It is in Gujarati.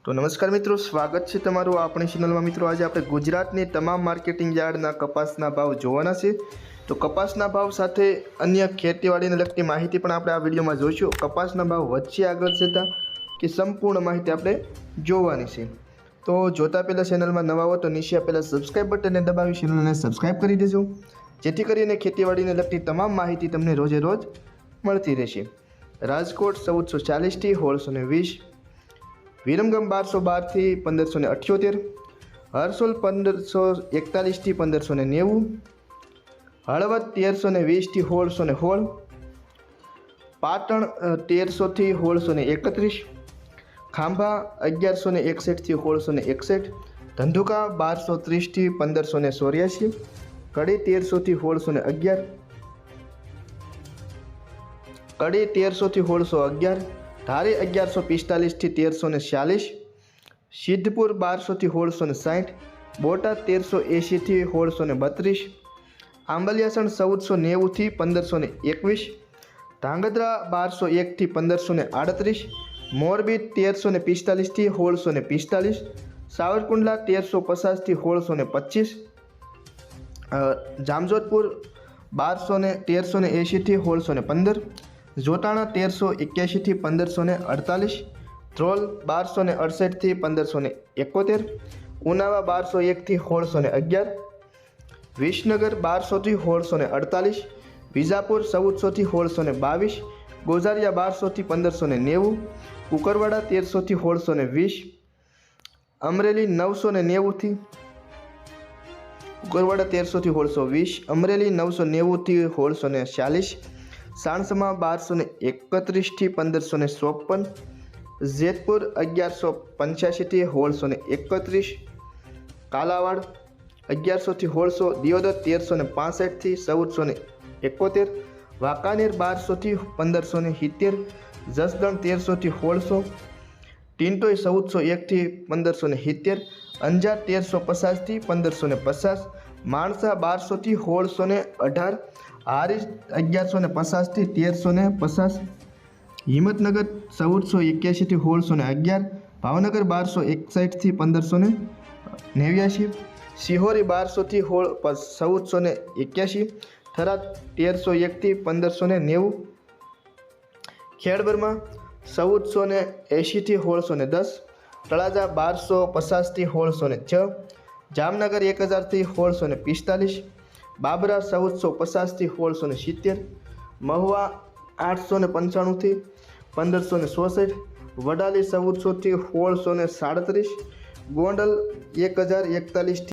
તો નમસ્કાર મિત્રો, સ્વાગત છે તમારું આપણી ચેનલમાં। મિત્રો આજે આપણે ગુજરાતની તમામ માર્કેટિંગ યાર્ડના કપાસના ભાવ જોવાના છે। તો કપાસના ભાવ સાથે અન્ય ખેતીવાડીને લગતી માહિતી પણ આપણે આ વિડીયોમાં જોઈશું। કપાસના ભાવ વચ્ચે આગળ જતા કે સંપૂર્ણ માહિતી આપણે જોવાની છે। તો જોતા પહેલાં ચેનલમાં નવા હો તો નીચે આપેલા સબસ્ક્રાઇબ બટનને દબાવી ચેનલને સબસ્ક્રાઇબ કરી દેજો, જેથી કરીને ખેતીવાડીને લગતી તમામ માહિતી તમને રોજે રોજ મળતી રહેશે। રાજકોટ 1440 થી 1620, વિરમગામ 1212 થી 1578, હરસોલ 1541 થી 1590, હળવદ 1320 થી 1616, પાટણ 1300 થી 1631, ખાંભા 1161 થી 1661, ધંધુકા 1230 થી 1584, કડી 1300 થી 1611, કડી 1300 થી 1611, ધારી 1145 થી 1346, સિદ્ધપુર 1200 થી 1660, બોટાદ 1380 થી 1632, આંબલિયાસણ 1490 થી 1521, ધાંગધ્રા 1201 થી 1538, મોરબી 1345 થી 1645, સાવરકુંડલા 1350 થી 1625, જામજોધપુર 1380 થી 1615, જોટાણા 1381 થી 1548, ધ્રોલ 1268 થી 1571, ઉનાવા 1201 થી 1611, વિસનગર 1200 થી 1648, વિજાપુર 1400 થી 1622, ગોઝારિયા 1200 થી 1590, કુકરવાડા 1300 થી 1620, અમરેલી 990 થી કુકરવાડા 1300 થી 1620, અમરેલી 990 થી 1640, સાણસમા 1231 થી 1554, જેતપુર 1185 થી 1631, કાલાવાડ 1100 થી 1600, દિયોદર 1365 થી 1471, વાંકાનેર 1200 થી 1570, જસદણ 1300 થી 1600, ટિન્ટોઈ 1401 થી 1570, અંજાર 1350 થી 1550, માણસા 1200 થી 1618, હારીજ 1150 થી 1350, હિંમતનગર 1481 થી 1611, ભાવનગર 1261 થી 1589, સિહોરી 1200 થી 1481, થરાદ 1301 થી 1590, ખેડબ્રહ્મા 1480 થી 1610, તળાજા 1250 થી 1606, જામનગર 1000 થી 1645, બાબરા 1450 થી 1670, મહુવા 895 થી 1566, વડાલી 1400 થી 1637, ગોંડલ 1041 થી